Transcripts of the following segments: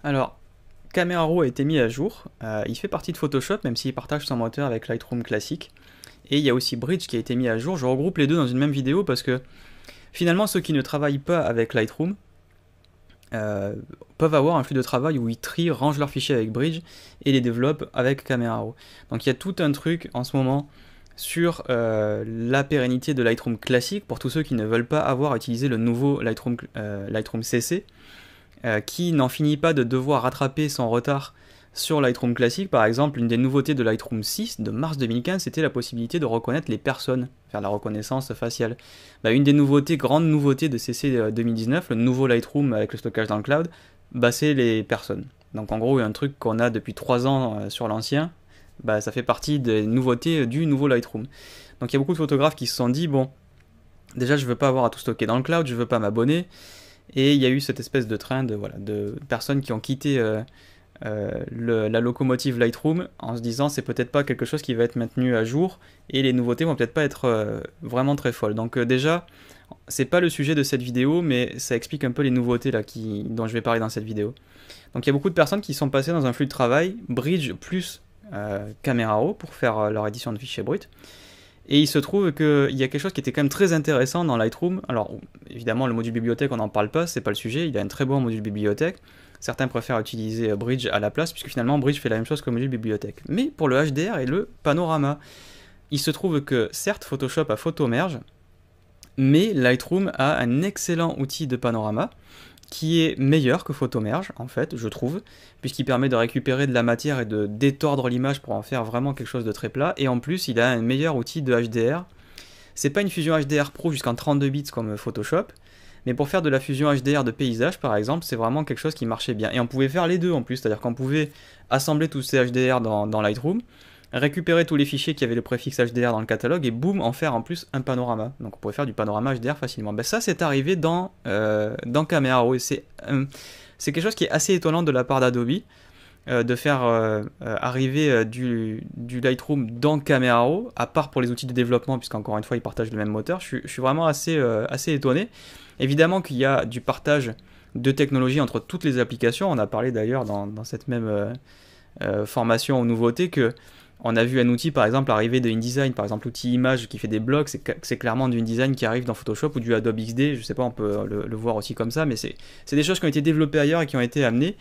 Alors, Camera Raw a été mis à jour. Il fait partie de Photoshop, même s'il partage son moteur avec Lightroom classique. Et il y a aussi Bridge qui a été mis à jour. Je regroupe les deux dans une même vidéo parce que finalement, ceux qui ne travaillent pas avec Lightroom peuvent avoir un flux de travail où ils trient, rangent leurs fichiers avec Bridge et les développent avec Camera Raw. Donc il y a tout un truc en ce moment sur la pérennité de Lightroom classique pour tous ceux qui ne veulent pas avoir à utiliser le nouveau Lightroom CC, qui n'en finit pas de devoir rattraper son retard sur Lightroom classique. Par exemple, une des nouveautés de Lightroom 6 de mars 2015, c'était la possibilité de reconnaître les personnes, faire la reconnaissance faciale. Une des nouveautés, grande nouveauté de CC 2019, le nouveau Lightroom avec le stockage dans le cloud, c'est les personnes. Donc en gros, un truc qu'on a depuis 3 ans sur l'ancien, ça fait partie des nouveautés du nouveau Lightroom. Donc il y a beaucoup de photographes qui se sont dit, bon, déjà je veux pas avoir à tout stocker dans le cloud, je veux pas m'abonner, et il y a eu cette espèce de trend de personnes qui ont quitté la locomotive Lightroom en se disant c'est peut-être pas quelque chose qui va être maintenu à jour et les nouveautés vont peut-être pas être vraiment très folles. Donc déjà, c'est pas le sujet de cette vidéo, mais ça explique un peu les nouveautés là dont je vais parler dans cette vidéo. Donc il y a beaucoup de personnes qui sont passées dans un flux de travail Bridge plus Camera Raw pour faire leur édition de fichiers bruts. Et il se trouve qu'il y a quelque chose qui était quand même très intéressant dans Lightroom. Alors, évidemment, le module bibliothèque, on n'en parle pas, c'est pas le sujet, il a un très bon module bibliothèque. Certains préfèrent utiliser Bridge à la place, puisque finalement, Bridge fait la même chose que le module bibliothèque. Mais pour le HDR et le panorama, il se trouve que, certes, Photoshop a photomerge, mais Lightroom a un excellent outil de panorama, qui est meilleur que Photomerge, en fait, je trouve, puisqu'il permet de récupérer de la matière et de détordre l'image pour en faire vraiment quelque chose de très plat, et en plus, il a un meilleur outil de HDR. C'est pas une fusion HDR Pro jusqu'en 32 bits comme Photoshop, mais pour faire de la fusion HDR de paysage, par exemple, c'est vraiment quelque chose qui marchait bien. Et on pouvait faire les deux en plus, c'est-à-dire qu'on pouvait assembler tous ces HDR dans Lightroom, récupérer tous les fichiers qui avaient le préfixe HDR dans le catalogue et boum, en faire en plus un panorama. Donc on pourrait faire du panorama HDR facilement. Ça, c'est arrivé dans Camera Raw et c'est quelque chose qui est assez étonnant de la part d'Adobe de faire arriver du Lightroom dans Camera Raw, à part pour les outils de développement, puisqu'encore une fois, ils partagent le même moteur. Je suis vraiment assez étonné. Évidemment qu'il y a du partage de technologies entre toutes les applications. On a parlé d'ailleurs dans cette même formation aux nouveautés que on a vu un outil par exemple arriver de InDesign, par exemple l'outil image qui fait des blocs, c'est clairement du InDesign qui arrive dans Photoshop ou du Adobe XD, je sais pas, on peut le voir aussi comme ça, mais c'est des choses qui ont été développées ailleurs et qui ont été amenées.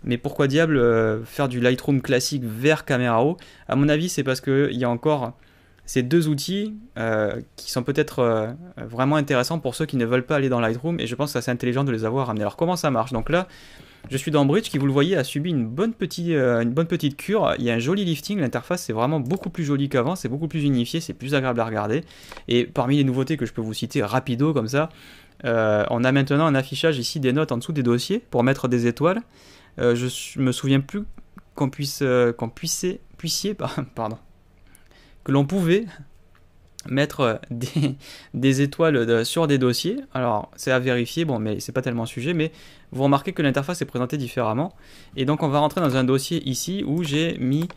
Mais pourquoi diable faire du Lightroom classique vers Camera Raw? À mon avis, c'est parce qu'il y a encore ces deux outils qui sont peut-être vraiment intéressants pour ceux qui ne veulent pas aller dans Lightroom, et je pense que c'est assez intelligent de les avoir amenés. Alors comment ça marche? Donc là, je suis dans Bridge qui, vous le voyez, a subi une bonne petite cure. Il y a un joli lifting, l'interface c'est vraiment beaucoup plus joli qu'avant, c'est beaucoup plus unifié, c'est plus agréable à regarder. Et parmi les nouveautés que je peux vous citer rapido comme ça, on a maintenant un affichage ici des notes en dessous des dossiers pour mettre des étoiles. Je me souviens plus pardon, que l'on pouvait mettre des étoiles sur des dossiers. Alors c'est à vérifier, bon, mais c'est pas tellement sujet, mais vous remarquez que l'interface est présentée différemment. Et donc on va rentrer dans un dossier ici où j'ai mis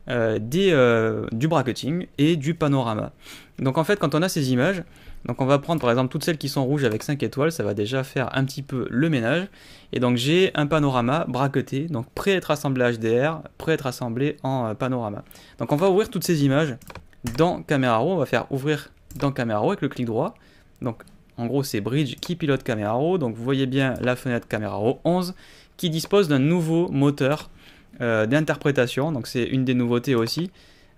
du bracketing et du panorama. Donc en fait, quand on a ces images, donc on va prendre par exemple toutes celles qui sont rouges avec 5 étoiles, ça va déjà faire un petit peu le ménage. Et donc j'ai un panorama bracketé, donc prêt à être assemblé HDR, prêt à être assemblé en panorama. Donc on va ouvrir toutes ces images dans Camera Raw, on va faire ouvrir dans Camera Raw avec le clic droit. Donc en gros c'est Bridge qui pilote Camera Raw, donc vous voyez bien la fenêtre Camera Raw 11 qui dispose d'un nouveau moteur d'interprétation, donc c'est une des nouveautés aussi.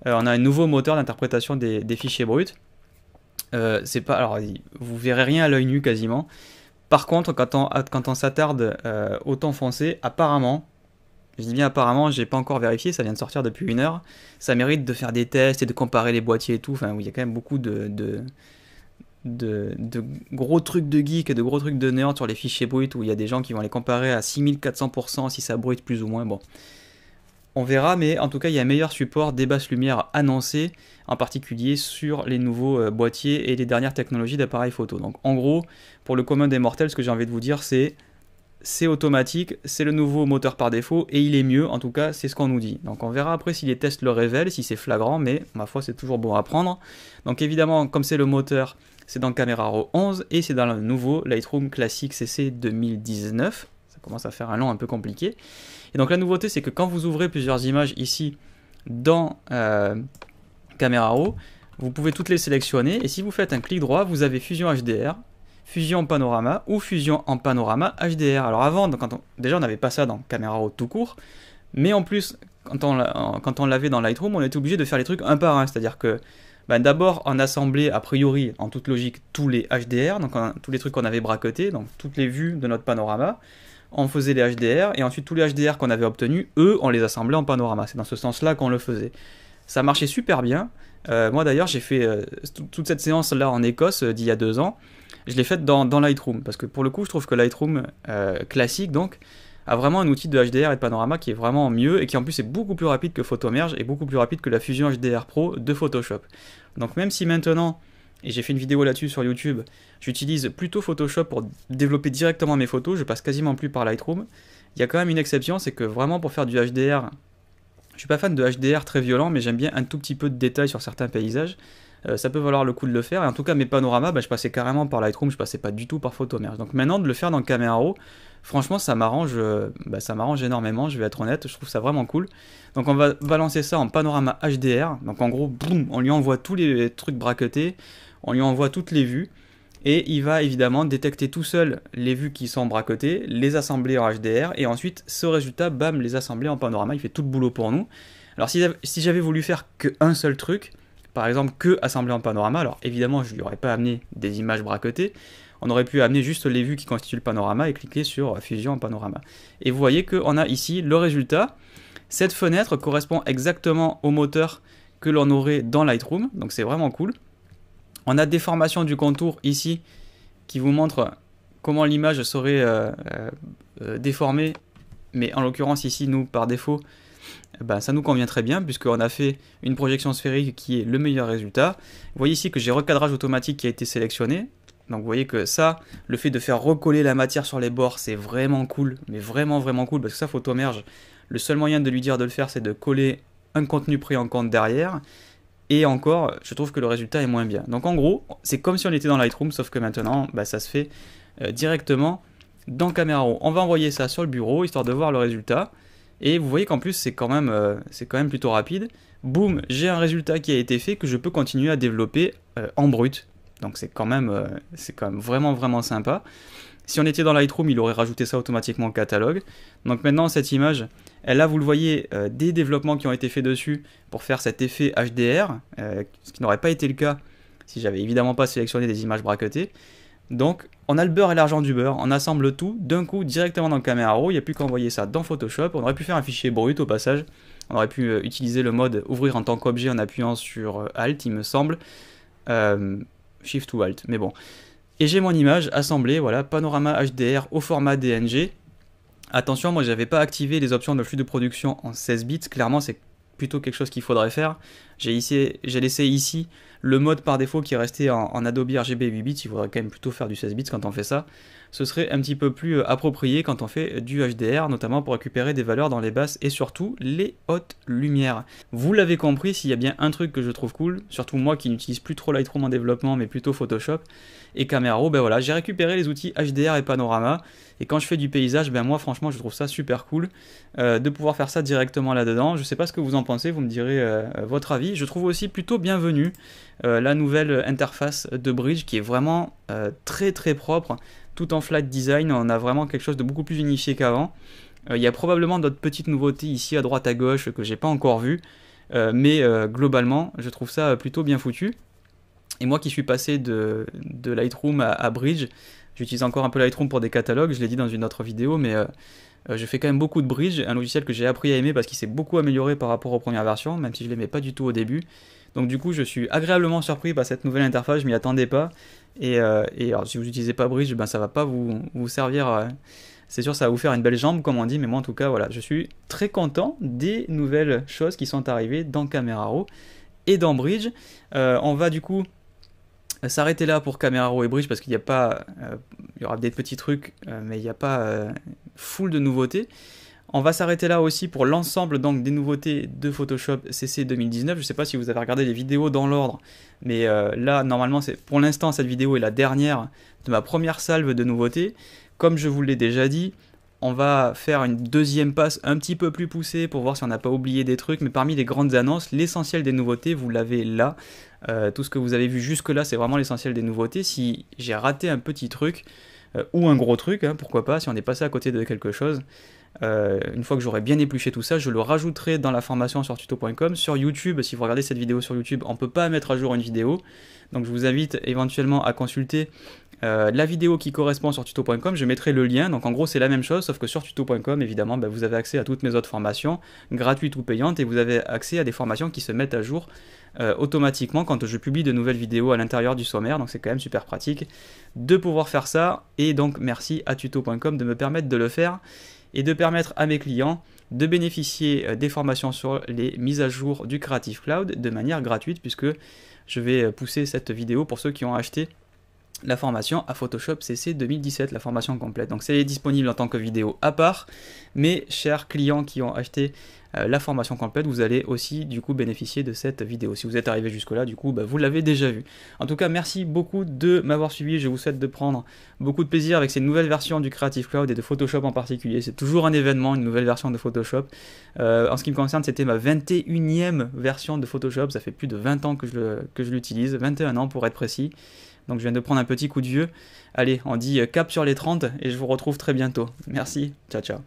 On a un nouveau moteur d'interprétation des fichiers bruts. C'est pas, alors vous verrez rien à l'œil nu quasiment. Par contre, quand on s'attarde au temps foncé, apparemment, je dis bien apparemment, j'ai pas encore vérifié, ça vient de sortir depuis 1 heure, ça mérite de faire des tests et de comparer les boîtiers et tout. Enfin, il y a quand même beaucoup de gros trucs de geek et de gros trucs de nerd sur les fichiers bruts où il y a des gens qui vont les comparer à 6400% si ça bruite plus ou moins. Bon, on verra, mais en tout cas, il y a un meilleur support des basses lumières annoncé, en particulier sur les nouveaux boîtiers et les dernières technologies d'appareils photo. Donc, en gros, pour le commun des mortels, ce que j'ai envie de vous dire, c'est automatique, c'est le nouveau moteur par défaut, et il est mieux, en tout cas, c'est ce qu'on nous dit. Donc, on verra après si les tests le révèlent, si c'est flagrant, mais ma foi, c'est toujours bon à prendre. Donc, évidemment, comme c'est le moteur, c'est dans Camera Raw 11, et c'est dans le nouveau Lightroom Classic CC 2019. commence à faire un long un peu compliqué. Et donc la nouveauté, c'est que quand vous ouvrez plusieurs images ici dans Camera Raw, vous pouvez toutes les sélectionner, et si vous faites un clic droit, vous avez Fusion HDR, Fusion Panorama ou Fusion en Panorama HDR. Alors avant, déjà on n'avait pas ça dans Camera Raw tout court, mais en plus, quand on l'avait dans Lightroom, on était obligé de faire les trucs un par un, c'est-à-dire que d'abord on assemblait a priori, en toute logique, tous les HDR, donc tous les trucs qu'on avait braquetés, donc toutes les vues de notre panorama, on faisait les HDR, et ensuite tous les HDR qu'on avait obtenus, eux, on les assemblait en panorama. C'est dans ce sens-là qu'on le faisait. Ça marchait super bien. Moi d'ailleurs, j'ai fait toute cette séance-là en Écosse d'il y a 2 ans. Je l'ai faite dans Lightroom, parce que pour le coup, je trouve que Lightroom classique, donc, a vraiment un outil de HDR et de panorama qui est vraiment mieux, et qui en plus est beaucoup plus rapide que Photomerge, et beaucoup plus rapide que la Fusion HDR Pro de Photoshop. Donc même si maintenant, et j'ai fait une vidéo là-dessus sur YouTube, j'utilise plutôt Photoshop pour développer directement mes photos, je passe quasiment plus par Lightroom. Il y a quand même une exception, c'est que vraiment pour faire du HDR, je suis pas fan de HDR très violent, mais j'aime bien un tout petit peu de détail sur certains paysages. Ça peut valoir le coup de le faire, et en tout cas mes panoramas, je passais carrément par Lightroom, je passais pas du tout par Photomerge. Donc maintenant de le faire dans Camera Raw, franchement ça m'arrange énormément, je vais être honnête, je trouve ça vraiment cool. Donc on va balancer ça en panorama HDR, donc en gros, boum, on lui envoie tous les trucs braquetés, on lui envoie toutes les vues, et il va évidemment détecter tout seul les vues qui sont bracotées, les assembler en HDR, et ensuite ce résultat, bam, les assembler en panorama, il fait tout le boulot pour nous. Alors si j'avais voulu faire qu'un seul truc, par exemple que assembler en panorama, alors évidemment je lui aurais pas amené des images bracotées, on aurait pu amener juste les vues qui constituent le panorama et cliquer sur Fusion en panorama. Et vous voyez qu'on a ici le résultat. Cette fenêtre correspond exactement au moteur que l'on aurait dans Lightroom, donc c'est vraiment cool. On a déformation du contour ici qui vous montre comment l'image serait déformée, mais en l'occurrence ici, nous, par défaut, ça nous convient très bien puisqu'on a fait une projection sphérique qui est le meilleur résultat. Vous voyez ici que j'ai recadrage automatique qui a été sélectionné. Donc vous voyez que ça, le fait de faire recoller la matière sur les bords, c'est vraiment cool, mais vraiment vraiment cool, parce que ça, Photomerge, le seul moyen de lui dire de le faire, c'est de coller un contenu pris en compte derrière. Et encore, je trouve que le résultat est moins bien. Donc en gros, c'est comme si on était dans Lightroom, sauf que maintenant, ça se fait directement dans Camera Raw. On va envoyer ça sur le bureau, histoire de voir le résultat. Et vous voyez qu'en plus, c'est quand même plutôt rapide. Boum, j'ai un résultat qui a été fait que je peux continuer à développer en brut. Donc c'est quand même vraiment vraiment sympa. Si on était dans Lightroom, il aurait rajouté ça automatiquement au catalogue. Donc maintenant, cette image, là vous le voyez, des développements qui ont été faits dessus pour faire cet effet HDR, ce qui n'aurait pas été le cas si j'avais évidemment pas sélectionné des images braquetées. Donc on a le beurre et l'argent du beurre, on assemble tout d'un coup directement dans Camera Raw, il n'y a plus qu'à envoyer ça dans Photoshop. On aurait pu faire un fichier brut au passage, on aurait pu utiliser le mode ouvrir en tant qu'objet en appuyant sur Alt, il me semble, Shift ou Alt, mais bon. Et j'ai mon image assemblée, voilà, panorama HDR au format DNG. Attention, moi j'avais pas activé les options de flux de production en 16 bits, clairement c'est plutôt quelque chose qu'il faudrait faire. J'ai laissé ici le mode par défaut qui est resté en Adobe RGB 8 bits, il faudrait quand même plutôt faire du 16 bits quand on fait ça. Ce serait un petit peu plus approprié quand on fait du HDR, notamment pour récupérer des valeurs dans les basses et surtout les hautes lumières. Vous l'avez compris, s'il y a bien un truc que je trouve cool, surtout moi qui n'utilise plus trop Lightroom en développement mais plutôt Photoshop et Camera Raw, voilà, j'ai récupéré les outils HDR et Panorama, et quand je fais du paysage, moi franchement je trouve ça super cool de pouvoir faire ça directement là-dedans. Je sais pas ce que vous en pensez, vous me direz votre avis. Je trouve aussi plutôt bienvenue la nouvelle interface de Bridge qui est vraiment très très propre, tout en flat design, on a vraiment quelque chose de beaucoup plus unifié qu'avant. Il y a probablement d'autres petites nouveautés ici à droite à gauche que j'ai pas encore vues, mais globalement je trouve ça plutôt bien foutu. Et moi qui suis passé de Lightroom à Bridge, j'utilise encore un peu Lightroom pour des catalogues, je l'ai dit dans une autre vidéo, mais je fais quand même beaucoup de Bridge, un logiciel que j'ai appris à aimer parce qu'il s'est beaucoup amélioré par rapport aux premières versions, même si je l'aimais pas du tout au début. Donc du coup je suis agréablement surpris par cette nouvelle interface, je m'y attendais pas. Et alors si vous n'utilisez pas Bridge, ça va pas vous servir, c'est sûr ça va vous faire une belle jambe comme on dit, mais moi en tout cas voilà, je suis très content des nouvelles choses qui sont arrivées dans Camera Raw et dans Bridge. On va du coup s'arrêter là pour Camera Raw et Bridge parce qu'il n'y a pas, il y aura des petits trucs, mais il n'y a pas full de nouveautés. On va s'arrêter là aussi pour l'ensemble donc des nouveautés de Photoshop CC 2019. Je ne sais pas si vous avez regardé les vidéos dans l'ordre, mais là normalement pour l'instant cette vidéo est la dernière de ma première salve de nouveautés. Comme je vous l'ai déjà dit, on va faire une deuxième passe un petit peu plus poussée pour voir si on n'a pas oublié des trucs, mais parmi les grandes annonces, l'essentiel des nouveautés, vous l'avez là. Tout ce que vous avez vu jusque-là, c'est vraiment l'essentiel des nouveautés. Si j'ai raté un petit truc, ou un gros truc, hein, pourquoi pas, si on est passé à côté de quelque chose, une fois que j'aurai bien épluché tout ça, je le rajouterai dans la formation sur tuto.com. Sur YouTube, si vous regardez cette vidéo sur YouTube, on ne peut pas mettre à jour une vidéo, donc je vous invite éventuellement à consulter la vidéo qui correspond sur tuto.com, je mettrai le lien. Donc en gros c'est la même chose, sauf que sur tuto.com évidemment vous avez accès à toutes mes autres formations, gratuites ou payantes, et vous avez accès à des formations qui se mettent à jour automatiquement quand je publie de nouvelles vidéos à l'intérieur du sommaire. Donc c'est quand même super pratique de pouvoir faire ça, et donc merci à tuto.com de me permettre de le faire et de permettre à mes clients de bénéficier des formations sur les mises à jour du Creative Cloud de manière gratuite, puisque je vais pousser cette vidéo pour ceux qui ont acheté la formation à Photoshop CC 2017, la formation complète. Donc c'est disponible en tant que vidéo à part, mais chers clients qui ont acheté la formation complète, vous allez aussi du coup bénéficier de cette vidéo. Si vous êtes arrivé jusque là, du coup vous l'avez déjà vu. En tout cas, merci beaucoup de m'avoir suivi. Je vous souhaite de prendre beaucoup de plaisir avec ces nouvelles versions du Creative Cloud et de Photoshop en particulier. C'est toujours un événement, une nouvelle version de Photoshop. En ce qui me concerne, c'était ma 21e version de Photoshop. Ça fait plus de 20 ans que je l'utilise, 21 ans pour être précis. Donc je viens de prendre un petit coup de vieux. Allez, on dit cap sur les 30 et je vous retrouve très bientôt. Merci, ciao ciao.